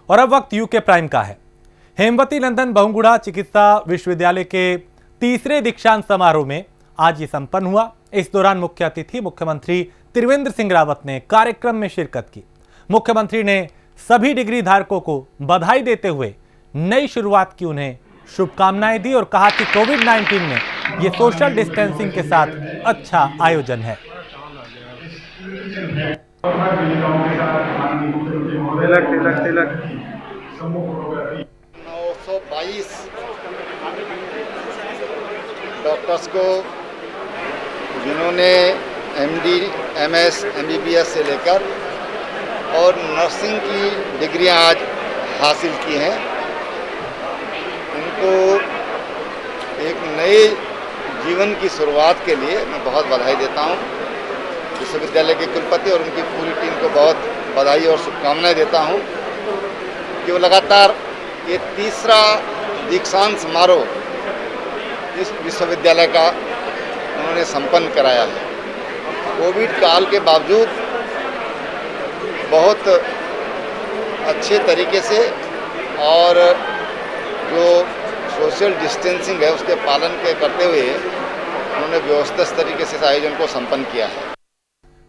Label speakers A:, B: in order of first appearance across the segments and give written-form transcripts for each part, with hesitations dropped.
A: और अब वक्त यूके प्राइम का है। हेमवती नंदन बहुगुणा चिकित्सा विश्वविद्यालय के तीसरे दीक्षांत समारोह में आज ये संपन्न हुआ। इस दौरान मुख्य अतिथि मुख्यमंत्री त्रिवेंद्र सिंह रावत ने कार्यक्रम में शिरकत की। मुख्यमंत्री ने सभी डिग्री धारकों को बधाई देते हुए नई शुरुआत की उन्हें शुभकामनाएं दी और कहा कि कोविड-19 में ये सोशल डिस्टेंसिंग के साथ अच्छा आयोजन है।
B: 922 डॉक्टर्स को जिन्होंने एमडी, एमएस, एमबीबीएस से लेकर और नर्सिंग की डिग्रियां आज हासिल की हैं, उनको एक नए जीवन की शुरुआत के लिए मैं बहुत बधाई देता हूं। विश्वविद्यालय के कुलपति और उनकी पूरी टीम को बहुत बधाई और शुभकामनाएं देता हूं कि वो लगातार ये तीसरा दीक्षांत समारोह इस विश्वविद्यालय का उन्होंने संपन्न कराया है। कोविड काल के बावजूद बहुत अच्छे तरीके से और जो सोशल डिस्टेंसिंग है उसके पालन के करते हुए उन्होंने व्यवस्थित तरीके से इस आयोजन को संपन्न किया है।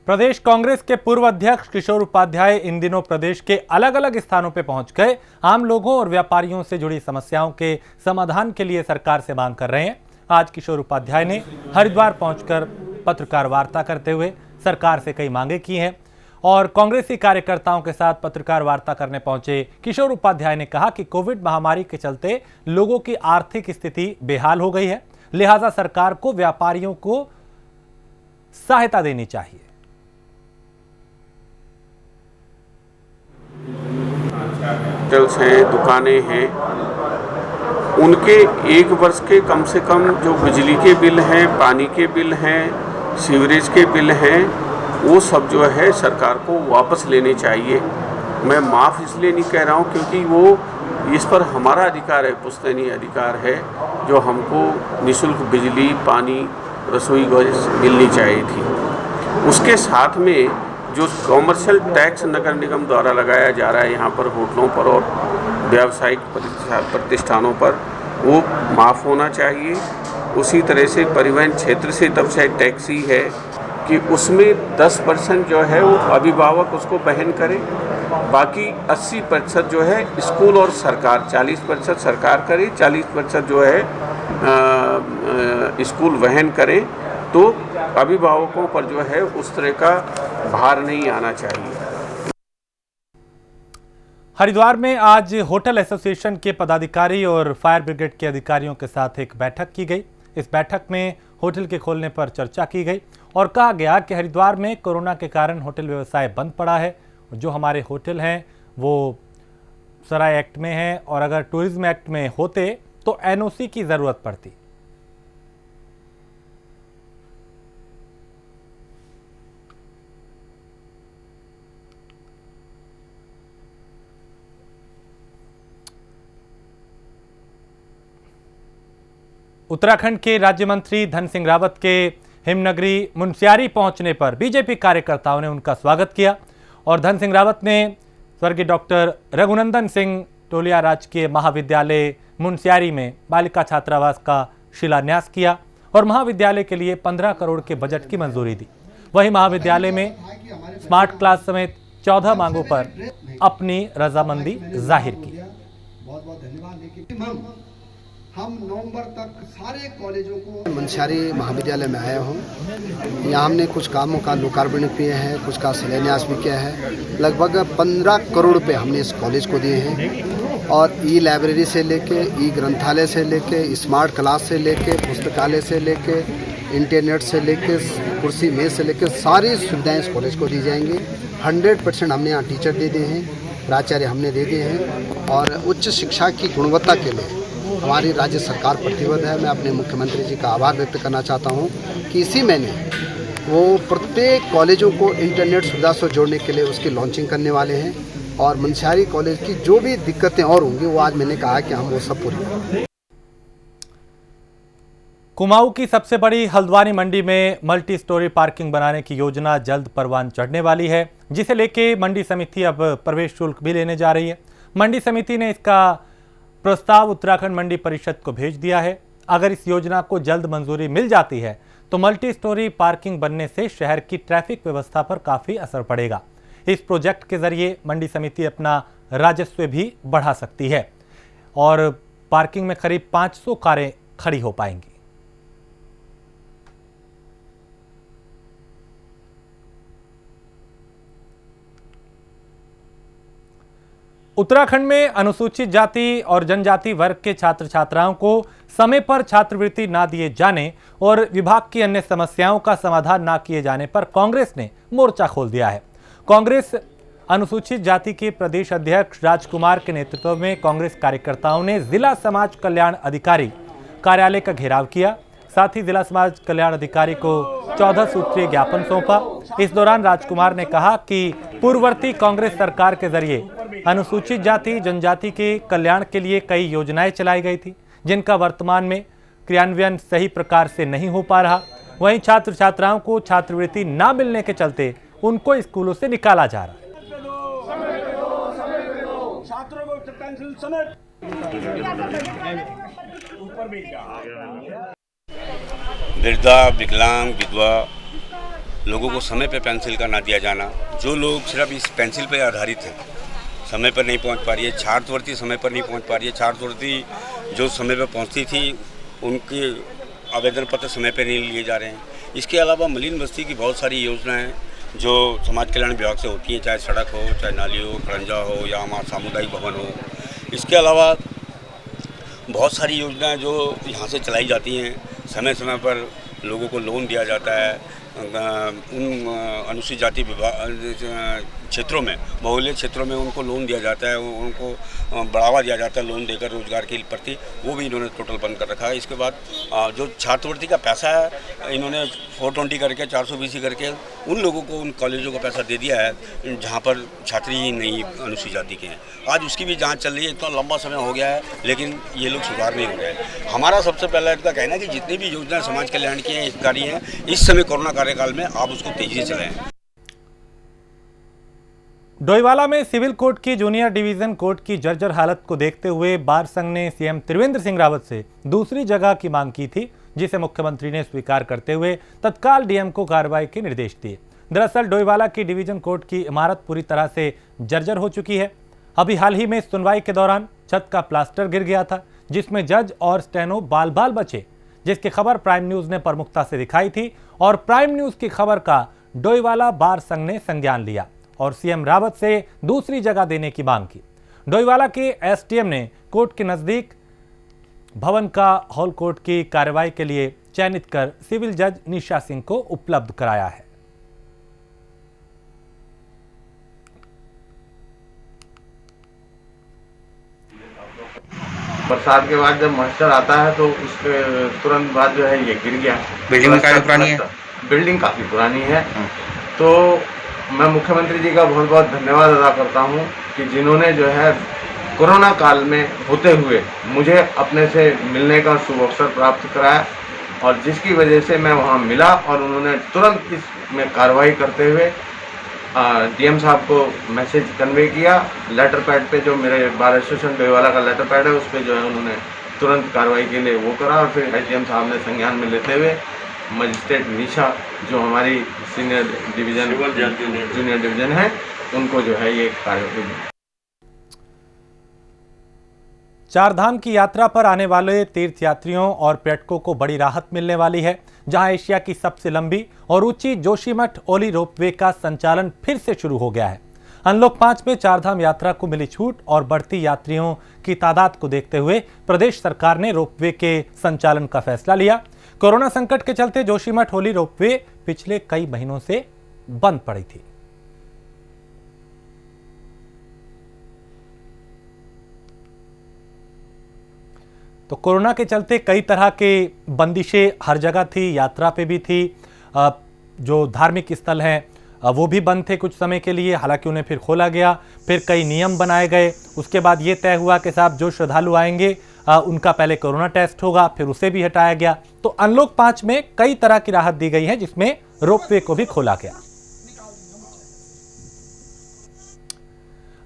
A: प्रदेश कांग्रेस के पूर्व अध्यक्ष किशोर उपाध्याय इन दिनों प्रदेश के अलग अलग स्थानों पर पहुंच गए आम लोगों और व्यापारियों से जुड़ी समस्याओं के समाधान के लिए सरकार से मांग कर रहे हैं। आज किशोर उपाध्याय ने हरिद्वार पहुंचकर पत्रकार वार्ता करते हुए सरकार से कई मांगे की हैं और कांग्रेसी कार्यकर्ताओं के साथ पत्रकार वार्ता करने पहुंचे किशोर उपाध्याय ने कहा कि कोविड महामारी के चलते लोगों की आर्थिक स्थिति बेहाल हो गई है, लिहाजा सरकार को व्यापारियों को सहायता देनी चाहिए।
C: होटल्स हैं, दुकानें हैं, उनके एक वर्ष के कम से कम जो बिजली के बिल हैं, पानी के बिल हैं, सीवरेज के बिल हैं, वो सब जो है सरकार को वापस लेने चाहिए। मैं माफ़ इसलिए नहीं कह रहा हूँ क्योंकि वो इस पर हमारा अधिकार है, पुश्तैनी अधिकार है, जो हमको निःशुल्क बिजली, पानी, रसोई गैस मिलनी चाहिए थी। उसके साथ में जो कॉमर्शियल टैक्स नगर निगम द्वारा लगाया जा रहा है यहाँ पर होटलों पर और व्यावसायिक प्रतिष्ठानों पर, वो माफ़ होना चाहिए। उसी तरह से परिवहन क्षेत्र से तब से टैक्सी है कि उसमें 10% जो है वो अभिभावक उसको वहन करे, बाकी 80% जो है स्कूल और सरकार, 40% सरकार करे, 40% जो है स्कूल वहन करे, तो अभिभावकों पर जो है उस तरह का भार नहीं आना चाहिए।
A: हरिद्वार में आज होटल एसोसिएशन के पदाधिकारी और फायर ब्रिगेड के अधिकारियों के साथ एक बैठक की गई। इस बैठक में होटल के खोलने पर चर्चा की गई और कहा गया कि हरिद्वार में कोरोना के कारण होटल व्यवसाय बंद पड़ा है। जो हमारे होटल हैं वो सराय एक्ट में हैं और अगर टूरिज्म एक्ट में होते तो एनओसी की ज़रूरत पड़ती। उत्तराखंड के राज्य मंत्री धन सिंह रावत के हिमनगरी मुनस्यारी पहुंचने पर बीजेपी कार्यकर्ताओं ने उनका स्वागत किया और धन सिंह रावत ने स्वर्गीय डॉक्टर रघुनंदन सिंह टोलिया राजकीय महाविद्यालय मुनस्यारी में बालिका छात्रावास का शिलान्यास किया और महाविद्यालय के लिए 15 करोड़ के बजट की मंजूरी दी। वहीं महाविद्यालय में स्मार्ट क्लास समेत 14 मांगों पर अपनी रजामंदी जाहिर की।
D: बहुत बहुत धन्यवाद। हम नवंबर तक सारे कॉलेजों को मुनस्यारी महाविद्यालय में आया हूँ। यहाँ हमने कुछ कामों का लोकार्पण किया है, कुछ का शिलान्यास भी किया है। लगभग 15 करोड़ रुपए हमने इस कॉलेज को दिए हैं और ई लाइब्रेरी से लेके, ई ग्रंथालय से लेके, स्मार्ट क्लास से लेके, पुस्तकालय से लेके, इंटरनेट से लेके, कुर्सी मेज से लेके सारी सुविधाएं इस कॉलेज को दी जाएंगी। 100% हमने यहाँ टीचर दे दिए हैं, प्राचार्य हमने दे दिए हैं और उच्च शिक्षा की गुणवत्ता के लिए हमारी राज्य सरकार प्रतिबद्ध है। मैं अपने मुख्यमंत्री जी का आभार व्यक्त करना चाहता हूं कि इसी महीने वो प्रत्येक कॉलेजों को इंटरनेट सुविधा से जोड़ने के लिए उसकी लॉन्चिंग करने वाले हैं और मुनस्यारी कॉलेज की जो भी दिक्कतें और होंगी वो आज मैंने कहा कि हम वो सब पूरी करेंगे।
A: कुमाऊं की सबसे बड़ी हल्द्वानी मंडी में मल्टी स्टोरी पार्किंग बनाने की योजना जल्द परवान चढ़ने वाली है, जिसे लेके मंडी समिति अब प्रवेश शुल्क भी लेने जा रही है। मंडी समिति ने इसका प्रस्ताव उत्तराखंड मंडी परिषद को भेज दिया है। अगर इस योजना को जल्द मंजूरी मिल जाती है तो मल्टी स्टोरी पार्किंग बनने से शहर की ट्रैफिक व्यवस्था पर काफी असर पड़ेगा। इस प्रोजेक्ट के जरिए मंडी समिति अपना राजस्व भी बढ़ा सकती है और पार्किंग में करीब 500 कारें खड़ी हो पाएंगी। उत्तराखंड में अनुसूचित जाति और जनजाति वर्ग के छात्र छात्राओं को समय पर छात्रवृत्ति ना दिए जाने और विभाग की अन्य समस्याओं का समाधान ना किए जाने पर कांग्रेस ने मोर्चा खोल दिया है। कांग्रेस अनुसूचित जाति के प्रदेश अध्यक्ष राजकुमार के नेतृत्व में कांग्रेस कार्यकर्ताओं ने जिला समाज कल्याण अधिकारी कार्यालय का घेराव किया। साथ ही जिला समाज कल्याण अधिकारी को 14 सूत्रीय ज्ञापन सौंपा। इस दौरान राजकुमार ने कहा कि पूर्ववर्ती कांग्रेस सरकार के जरिए अनुसूचित जाति जनजाति के कल्याण के लिए कई योजनाएं चलाई गई थी, जिनका वर्तमान में क्रियान्वयन सही प्रकार से नहीं हो पा रहा। वहीं छात्र छात्राओं को छात्रवृत्ति न मिलने के चलते उनको स्कूलों से निकाला जा रहा है।
E: वृद्धा, विकलांग, विधवा लोगों को समय पे पेंसिल का ना दिया जाना, जो लोग सिर्फ इस पेंसिल पे आधारित हैं, समय पर नहीं पहुंच पा रही है। छात्रवृत्ति समय पर नहीं पहुंच पा रही है। छात्रवृत्ति जो समय पर पहुंचती थी उनके आवेदन पत्र समय पर नहीं लिए जा रहे हैं। इसके अलावा मलिन बस्ती की बहुत सारी योजनाएं जो समाज कल्याण विभाग से होती हैं, चाहे सड़क हो, चाहे नाली हो, खड़ंजा हो या हमारा सामुदायिक भवन हो। इसके अलावा बहुत सारी योजनाएं जो यहाँ से चलाई जाती हैं, समय समय पर लोगों को लोन दिया जाता है। उन अनुसूचित जाति क्षेत्रों में, बहुल्य क्षेत्रों में उनको लोन दिया जाता है, उनको बढ़ावा दिया जाता है लोन देकर रोजगार के प्रति, वो भी इन्होंने टोटल बंद कर रखा है। इसके बाद जो छात्रवृत्ति का पैसा है इन्होंने 420 करके 420 करके उन लोगों को, उन कॉलेजों को पैसा दे दिया है जहाँ पर छात्री ही नहीं अनुसूचित जाति के हैं। आज उसकी भी जाँच चल रही है। इतना लंबा समय हो गया है लेकिन ये लोग सुधार नहीं हो रहे हैं। हमारा सबसे पहला इनका कहना है कि जितनी भी योजनाएं समाज कल्याण की हैं, हितकारी हैं, इस समय कोरोना कार्यकाल में आप उसको तेजी से चलाएं।
A: डोईवाला में सिविल कोर्ट की जूनियर डिवीजन कोर्ट की जर्जर हालत को देखते हुए बार संघ ने सीएम त्रिवेंद्र सिंह रावत से दूसरी जगह की मांग की थी, जिसे मुख्यमंत्री ने स्वीकार करते हुए तत्काल डीएम को कार्रवाई के निर्देश दिए। दरअसल डोईवाला की डिवीजन कोर्ट की इमारत पूरी तरह से जर्जर हो चुकी है। अभी हाल ही में सुनवाई के दौरान छत का प्लास्टर गिर गया था, जिसमें जज और स्टेनो बाल बाल बचे, जिसकी खबर प्राइम न्यूज ने प्रमुखता से दिखाई थी और प्राइम न्यूज की खबर का डोईवाला बार संघ ने संज्ञान लिया और सीएम रावत से दूसरी जगह देने की मांग की। डोईवाला के एसडीएम ने कोर्ट के नजदीक भवन का हॉल कोर्ट की कार्रवाई के लिए चयनित कर सिविल जज निशा सिंह को उपलब्ध कराया है।
F: बरसात के बाद जब मॉइस्चर आता है तो उसके तुरंत बाद जो है ये गिर गया।
G: बिल्डिंग काफी पुरानी है।
F: बिल्डिंग काफी पुरानी है। तो मैं मुख्यमंत्री जी का बहुत बहुत धन्यवाद अदा करता हूं कि जिन्होंने जो है कोरोना काल में होते हुए मुझे अपने से मिलने का शुभ अवसर प्राप्त कराया और जिसकी वजह से मैं वहां मिला और उन्होंने तुरंत इसमें कार्रवाई करते हुए डीएम साहब को मैसेज कन्वे किया। लेटर पैड पे जो मेरे बार एसोसिएशन डोईवाला का लेटर पैड है उस पर जो है उन्होंने तुरंत कार्रवाई के लिए वो करा और फिर एसडीएम साहब ने संज्ञान में लेते हुए मजिस्ट्रेट निशा जो हमारी सीनियर डिवीजन जूनियर डिवीजन है उनको जो है ये कार्रवाई।
A: चारधाम की यात्रा पर आने वाले तीर्थयात्रियों और पर्यटकों को बड़ी राहत मिलने वाली है, जहां एशिया की सबसे लंबी और ऊंची जोशीमठ ओली रोपवे का संचालन फिर से शुरू हो गया है। अनलॉक 5 में चारधाम यात्रा को मिली छूट और बढ़ती यात्रियों की तादाद को देखते हुए प्रदेश सरकार ने रोपवे के संचालन का फैसला लिया। कोरोना संकट के चलते जोशीमठ ओली रोपवे पिछले कई महीनों से बंद पड़ी थी। तो कोरोना के चलते कई तरह के बंदिशें हर जगह थी, यात्रा पे भी थी। जो धार्मिक स्थल हैं वो भी बंद थे कुछ समय के लिए, हालांकि उन्हें फिर खोला गया। फिर कई नियम बनाए गए। उसके बाद ये तय हुआ कि साहब जो श्रद्धालु आएंगे उनका पहले कोरोना टेस्ट होगा, फिर उसे भी हटाया गया। तो अनलॉक 5 में कई तरह की राहत दी गई है, जिसमें रोपवे को भी खोला गया।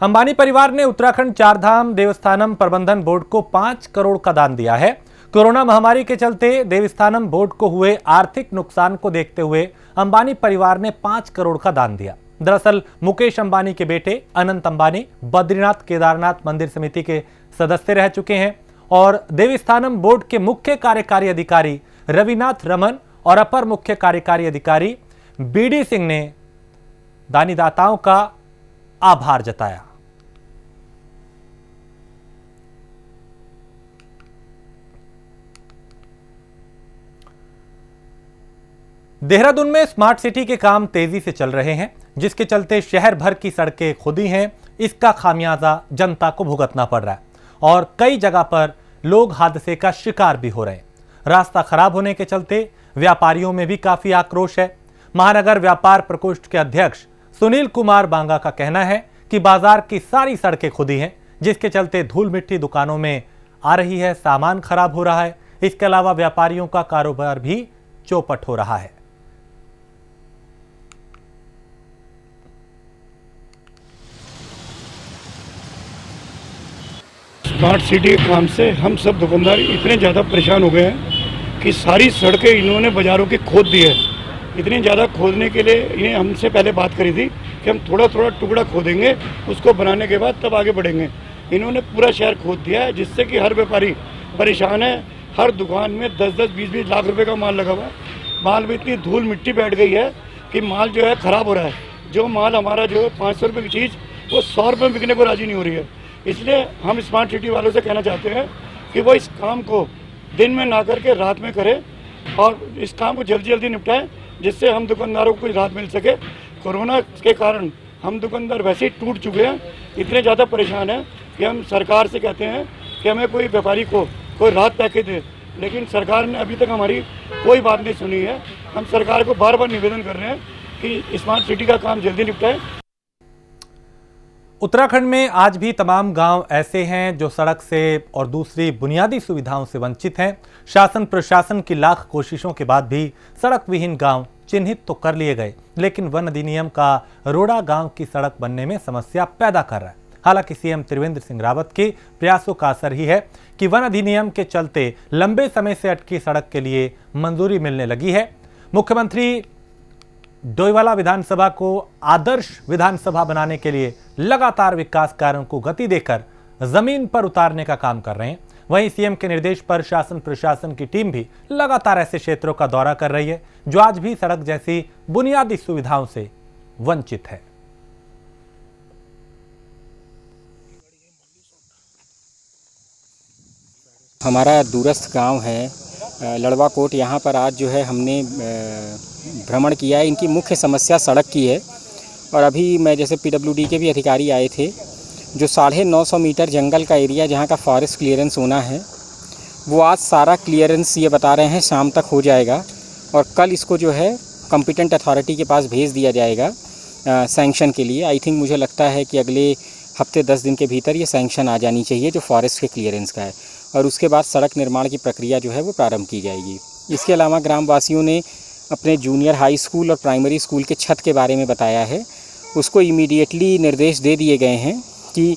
A: अंबानी परिवार ने उत्तराखंड चारधाम देवस्थानम प्रबंधन बोर्ड को 5 करोड़ का दान दिया है। कोरोना महामारी के चलते देवस्थानम बोर्ड को हुए आर्थिक नुकसान को देखते हुए अंबानी परिवार ने 5 करोड़ का दान दिया। दरअसल मुकेश अंबानी के बेटे अनंत अंबानी बद्रीनाथ केदारनाथ मंदिर समिति के सदस्य रह चुके हैं और देवस्थानम बोर्ड के मुख्य कार्यकारी अधिकारी रविनाथ रमन और अपर मुख्य कार्यकारी अधिकारी बीडी सिंह ने दानीदाताओं का आभार जताया। देहरादून में स्मार्ट सिटी के काम तेजी से चल रहे हैं, जिसके चलते शहर भर की सड़कें खुदी हैं। इसका खामियाजा जनता को भुगतना पड़ रहा है और कई जगह पर लोग हादसे का शिकार भी हो रहे हैं। रास्ता खराब होने के चलते व्यापारियों में भी काफी आक्रोश है। महानगर व्यापार प्रकोष्ठ के अध्यक्ष सुनील कुमार बांगा का कहना है कि बाजार की सारी सड़कें खुदी हैं, जिसके चलते धूल मिट्टी दुकानों में आ रही है, सामान खराब हो रहा है। इसके अलावा व्यापारियों का कारोबार भी चौपट हो रहा है।
G: स्मार्ट सिटी के काम से हम सब दुकानदार इतने ज़्यादा परेशान हो गए हैं कि सारी सड़कें इन्होंने बाज़ारों की खोद दी है। इतनी ज़्यादा खोदने के लिए ये हमसे पहले बात करी थी कि हम थोड़ा थोड़ा टुकड़ा खोदेंगे, उसको बनाने के बाद तब आगे बढ़ेंगे। इन्होंने पूरा शहर खोद दिया है, जिससे कि हर व्यापारी परेशान है। हर दुकान में 10-10, 20-20 लाख रुपए का माल लगा हुआ है। माल में इतनी धूल मिट्टी बैठ गई है कि माल जो है ख़राब हो रहा है। जो माल हमारा जो है 500 रुपये की चीज़ वो 100 रुपये में बिकने को राज़ी नहीं हो रही है। इसलिए हम स्मार्ट सिटी वालों से कहना चाहते हैं कि वो इस काम को दिन में ना करके रात में करें और इस काम को जल्दी जल्दी निपटाएं, जिससे हम दुकानदारों को कुछ राहत मिल सके। कोरोना के कारण हम दुकानदार वैसे ही टूट चुके हैं, इतने ज़्यादा परेशान हैं कि हम सरकार से कहते हैं कि हमें कोई व्यापारी को कोई राहत पैकेज दे, लेकिन सरकार ने अभी तक हमारी कोई बात नहीं सुनी है। हम सरकार को बार बार निवेदन कर रहे हैं कि स्मार्ट सिटी का काम जल्दी निपटाएं।
A: उत्तराखंड में आज भी तमाम गांव ऐसे हैं जो सड़क से और दूसरी बुनियादी सुविधाओं से वंचित हैं। शासन प्रशासन की लाख कोशिशों के बाद भी सड़क विहीन गांव चिन्हित तो कर लिए गए, लेकिन वन अधिनियम का रोड़ा गांव की सड़क बनने में समस्या पैदा कर रहा है। हालांकि सीएम त्रिवेंद्र सिंह रावत के प्रयासों का असर ही है कि वन अधिनियम के चलते लंबे समय से अटकी सड़क के लिए मंजूरी मिलने लगी है। मुख्यमंत्री डोईवाला विधानसभा को आदर्श विधानसभा बनाने के लिए लगातार विकास कार्यों को गति देकर जमीन पर उतारने का काम कर रहे हैं। वहीं सीएम के निर्देश पर शासन प्रशासन की टीम भी लगातार ऐसे क्षेत्रों का दौरा कर रही है जो आज भी सड़क जैसी बुनियादी सुविधाओं से वंचित है।
H: हमारा दूरस्थ गांव है लड़वा कोट। यहाँ पर आज जो है हमने भ्रमण किया है। इनकी मुख्य समस्या सड़क की है और अभी मैं जैसे पीडब्ल्यूडी के भी अधिकारी आए थे, जो 950 मीटर जंगल का एरिया जहाँ का फॉरेस्ट क्लियरेंस होना है, वो आज सारा क्लियरेंस ये बता रहे हैं शाम तक हो जाएगा और कल इसको जो है कॉम्पिटेंट अथॉरिटी के पास भेज दिया जाएगा सैंक्शन के लिए। आई थिंक मुझे लगता है कि अगले हफ्ते 10 दिन के भीतर ये सैंक्शन आ जानी चाहिए जो फॉरेस्ट के क्लियरेंस का है, और उसके बाद सड़क निर्माण की प्रक्रिया जो है वो प्रारंभ की जाएगी। इसके अलावा ग्रामवासियों ने अपने जूनियर हाई स्कूल और प्राइमरी स्कूल के छत के बारे में बताया है। उसको इमीडिएटली निर्देश दे दिए गए हैं कि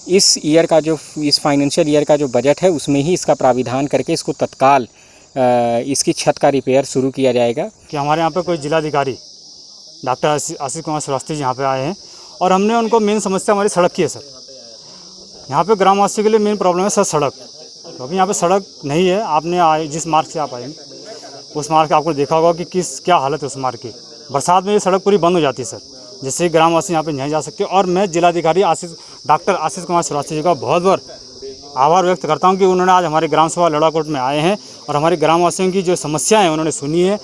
H: इस ईयर का जो इस फाइनेंशियल ईयर का जो बजट है उसमें ही इसका प्राविधान करके इसको तत्काल इसकी छत का रिपेयर शुरू किया जाएगा।
I: कि हमारे यहाँ पे कोई जिलाधिकारी डॉक्टर आशीष कुमार श्रीवास्तव जी यहाँ पे आए हैं और हमने उनको मेन समस्या हमारी सड़क की है। सर यहाँ पे ग्रामवासियों के लिए मेन प्रॉब्लम है सर सड़क, क्योंकि यहाँ पे सड़क नहीं है। आपने आए जिस मार्ग से आप आए उस मार्ग से आपको देखा होगा कि क्या हालत है उस मार्ग की। बरसात में ये सड़क पूरी बंद हो जाती है सर, जिससे ग्रामवासी यहाँ पे नहीं जा सकते। और मैं जिलाधिकारी डॉक्टर आशीष कुमार श्रीवास्तव जी का बहुत बहुत आभार व्यक्त करता हूँ कि उन्होंने आज हमारे ग्राम सभा लड़ाकोट में आए हैं और हमारे ग्रामवासियों की जो समस्याएं हैं उन्होंने सुनी है।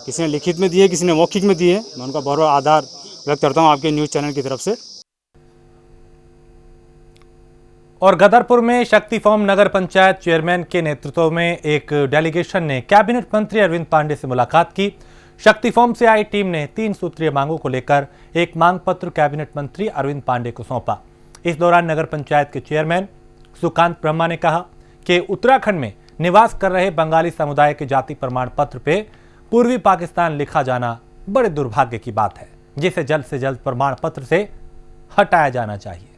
I: किसी ने लिखित में दी है, किसी ने मौखिक में दी है। मैं उनका बहुत बहुत आभार व्यक्त करता हूँ आपके न्यूज़ चैनल की तरफ से।
A: और गदरपुर में शक्ति फॉर्म नगर पंचायत चेयरमैन के नेतृत्व में एक डेलीगेशन ने कैबिनेट मंत्री अरविंद पांडे से मुलाकात की। शक्ति फॉर्म से आई टीम ने 3 सूत्रीय मांगों को लेकर एक मांग पत्र कैबिनेट मंत्री अरविंद पांडे को सौंपा। इस दौरान नगर पंचायत के चेयरमैन सुकांत ब्रह्मा ने कहा कि उत्तराखंड में निवास कर रहे बंगाली समुदाय के जाति प्रमाण पत्र पे पूर्वी पाकिस्तान लिखा जाना बड़े दुर्भाग्य की बात है, जिसे जल्द से जल्द प्रमाण पत्र से हटाया जाना चाहिए।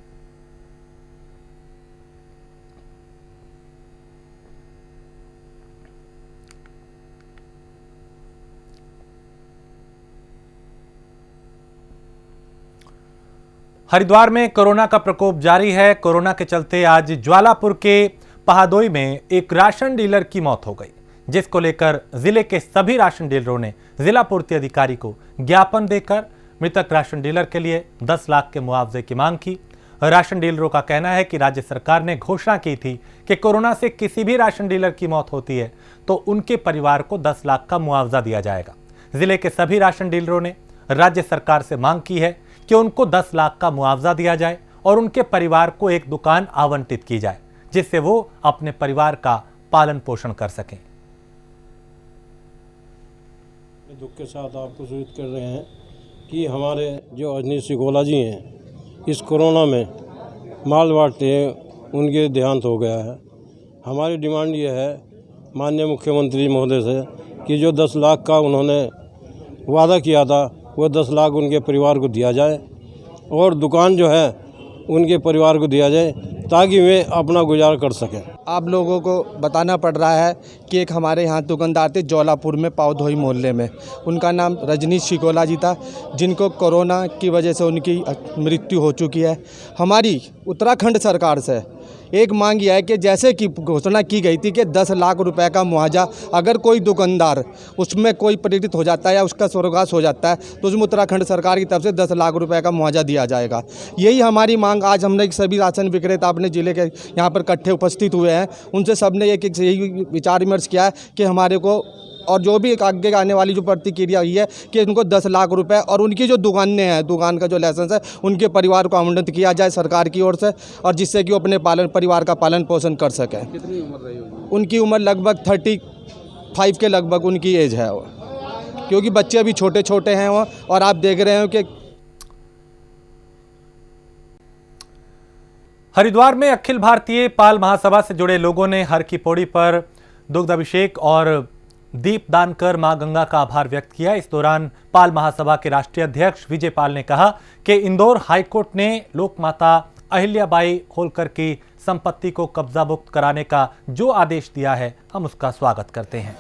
A: हरिद्वार में कोरोना का प्रकोप जारी है। कोरोना के चलते आज ज्वालापुर के पहादोई में एक राशन डीलर की मौत हो गई, जिसको लेकर जिले के सभी राशन डीलरों ने जिला पूर्ति अधिकारी को ज्ञापन देकर मृतक राशन डीलर के लिए 10 लाख के मुआवजे की मांग की। राशन डीलरों का कहना है कि राज्य सरकार ने घोषणा की थी कि कोरोना से किसी भी राशन डीलर की मौत होती है तो उनके परिवार को 10 लाख का मुआवजा दिया जाएगा। जिले के सभी राशन डीलरों ने राज्य सरकार से मांग की है कि उनको 10 लाख का मुआवजा दिया जाए और उनके परिवार को एक दुकान आवंटित की जाए, जिससे वो अपने परिवार का पालन पोषण कर सकें।
J: दुख के साथ आपको सूचित कर रहे हैं कि हमारे जो अजनीश सिकोला जी हैं, इस कोरोना में माल बांटते हैं, उनके देहांत हो गया है। हमारी डिमांड ये है माननीय मुख्यमंत्री महोदय से कि जो 10 लाख का उन्होंने वादा किया था वो 10 लाख उनके परिवार को दिया जाए और दुकान जो है उनके परिवार को दिया जाए ताकि वे अपना गुजारा कर सकें।
K: आप लोगों को बताना पड़ रहा है कि एक हमारे यहाँ दुकानदार थे ज्वालापुर में पावधोई मोहल्ले में, उनका नाम रजनीश शिकोला जी था, जिनको कोरोना की वजह से उनकी मृत्यु हो चुकी है। हमारी उत्तराखंड सरकार से एक मांग यह है कि जैसे कि घोषणा की गई थी कि 10 लाख रुपए का मुआवजा अगर कोई दुकानदार उसमें कोई पीड़ित हो जाता है या उसका स्वर्गवास हो जाता है तो उसमें उत्तराखंड सरकार की तरफ से 10 लाख रुपए का मुआवजा दिया जाएगा। यही हमारी मांग आज हमने सभी राशन विक्रेता अपने ज़िले के यहाँ पर इकट्ठे उपस्थित हुए हैं, उनसे सबने एक यही विचार विमर्श किया है कि हमारे को और जो भी आगे आने वाली जो प्रतिक्रिया हुई है कि उनको 10 लाख रुपए और उनकी जो दुकानें हैं, दुकान का जो लाइसेंस है, उनके परिवार को आवंटित किया जाए सरकार की ओर से, और जिससे कि वो अपने परिवार का पालन पोषण कर सकें।
J: कितनी उम्र रही होगी?
K: उनकी उम्र लगभग 35 के लगभग उनकी एज है वो, क्योंकि बच्चे अभी छोटे छोटे हैं वो। और आप देख रहे हो कि
A: हरिद्वार में अखिल भारतीय पाल महासभा से जुड़े लोगों ने हर की पौड़ी पर दुग्ध अभिषेक और दीप दान कर मां गंगा का आभार व्यक्त किया। इस दौरान पाल महासभा के राष्ट्रीय अध्यक्ष विजय पाल ने कहा कि इंदौर हाईकोर्ट ने लोकमाता अहिल्याबाई होलकर की संपत्ति को कब्जा मुक्त कराने का जो आदेश दिया है, हम उसका स्वागत करते हैं।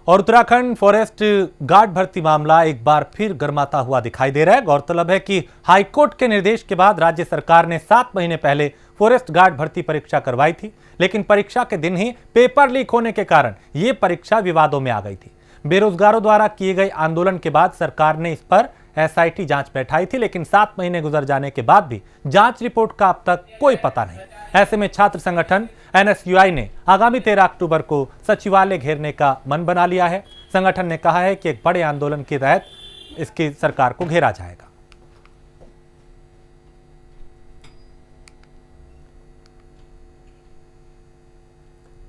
A: और उत्तराखंड फॉरेस्ट गार्ड भर्ती मामला एक बार फिर गर्माता हुआ दिखाई दे रहा है। गौरतलब है कि हाईकोर्ट के निर्देश के बाद राज्य सरकार ने 7 महीने पहले फॉरेस्ट गार्ड भर्ती परीक्षा करवाई थी, लेकिन परीक्षा के दिन ही पेपर लीक होने के कारण ये परीक्षा विवादों में आ गई थी। बेरोजगारों द्वारा किए गए आंदोलन के बाद सरकार ने इस पर SIT जांच बैठाई थी, लेकिन 7 महीने गुजर जाने के बाद भी जांच रिपोर्ट का अब तक कोई पता नहीं। ऐसे में छात्र संगठन NSUI ने आगामी 13 अक्टूबर को सचिवालय घेरने का मन बना लिया है। संगठन ने कहा है कि एक बड़े आंदोलन के तहत इसकी सरकार को घेरा जाएगा।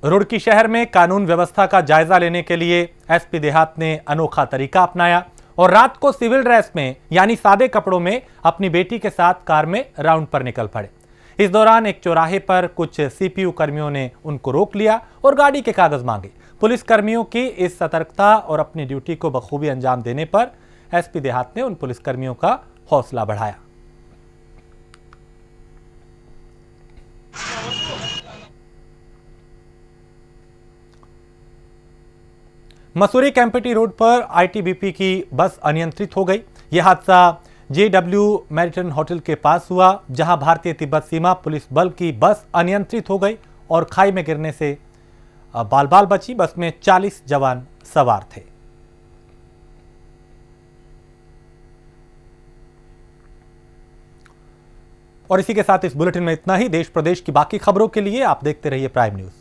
A: रुड़की शहर में कानून व्यवस्था का जायजा लेने के लिए SP देहात ने अनोखा तरीका अपनाया और रात को सिविल ड्रेस में यानी सादे कपड़ों में अपनी बेटी के साथ कार में राउंड पर निकल पड़े। इस दौरान एक चौराहे पर कुछ CPU कर्मियों ने उनको रोक लिया और गाड़ी के कागज मांगे। पुलिस कर्मियों की इस सतर्कता और अपनी ड्यूटी को बखूबी अंजाम देने पर SP देहात ने उन पुलिस कर्मियों का हौसला बढ़ाया। मसूरी कैंपटी रोड पर ITBP की बस अनियंत्रित हो गई। यह हादसा JW मैरिटन होटल के पास हुआ, जहां भारतीय तिब्बत सीमा पुलिस बल की बस अनियंत्रित हो गई और खाई में गिरने से बाल बाल बची। बस में 40 जवान सवार थे। और इसी के साथ इस बुलेटिन में इतना ही। देश प्रदेश की बाकी खबरों के लिए आप देखते रहिए प्राइम न्यूज।